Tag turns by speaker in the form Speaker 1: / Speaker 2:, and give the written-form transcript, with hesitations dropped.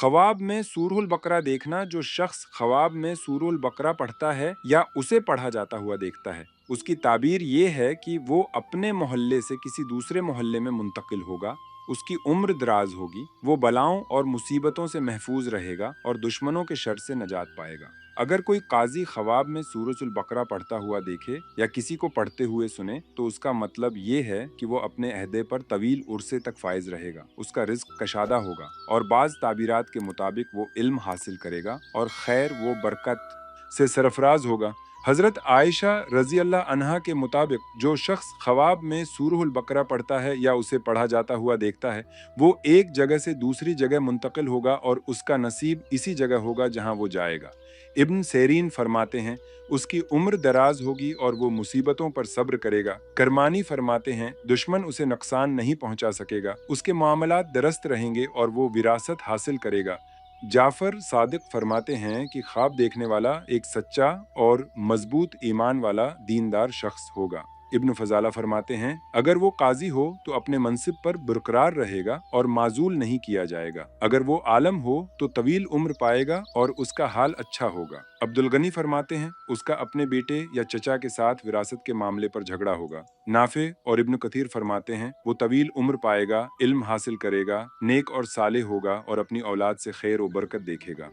Speaker 1: ख्वाब में सूरहुल बकरा देखना, जो शख्स ख्वाब में सूरहुल बकरा पढ़ता है या उसे पढ़ा जाता हुआ देखता है, उसकी ताबीर ये है कि वो अपने मोहल्ले से किसी दूसरे मोहल्ले में मुंतकिल होगा, उसकी उम्र दराज होगी, वो बलाओं और मुसीबतों से महफूज रहेगा और दुश्मनों के शर से नजात पाएगा। अगर कोई काजी ख्वाब में सूरजुल बकरा पढ़ता हुआ देखे या किसी को पढ़ते हुए सुने, तो उसका मतलब ये है कि वो अपने अहदे पर तवील उर्से तक फाइज रहेगा, उसका रिज्क कशादा होगा और बाज़ ताबीरात के मुताबिक वो इल्म हासिल करेगा और खैर वो बरकत से सरफराज होगा। हज़रत आयशा रज़ी अल्लाह अन्हा के मुताबिक जो शख्स ख्वाब में सूरहुल बकरा पढ़ता है या उसे पढ़ा जाता हुआ देखता है, वो एक जगह से दूसरी जगह मुंतकिल होगा और उसका नसीब इसी जगह होगा जहां वो जाएगा। इब्न सेरीन फरमाते हैं, उसकी उम्र दराज होगी और वो मुसीबतों पर सब्र करेगा। करमानी फरमाते हैं, दुश्मन उसे नुकसान नहीं पहुंचा सकेगा, उसके मामलात दरस्त रहेंगे और वो विरासत हासिल करेगा। जाफर सादिक फरमाते हैं कि ख्वाब देखने वाला एक सच्चा और मजबूत ईमान वाला दीनदार शख्स होगा। इब्न फजाला फरमाते हैं, अगर वो काजी हो तो अपने मनसिब पर बरकरार रहेगा और माजूल नहीं किया जाएगा। अगर वो आलम हो तो तवील उम्र पाएगा और उसका हाल अच्छा होगा। अब्दुल गनी फरमाते हैं, उसका अपने बेटे या चचा के साथ विरासत के मामले पर झगड़ा होगा। नाफे और इब्न कथीर फरमाते हैं, वो तवील उम्र पाएगा, इल्म हासिल करेगा, नेक और साले होगा और अपनी औलाद से खैर और बरकत देखेगा।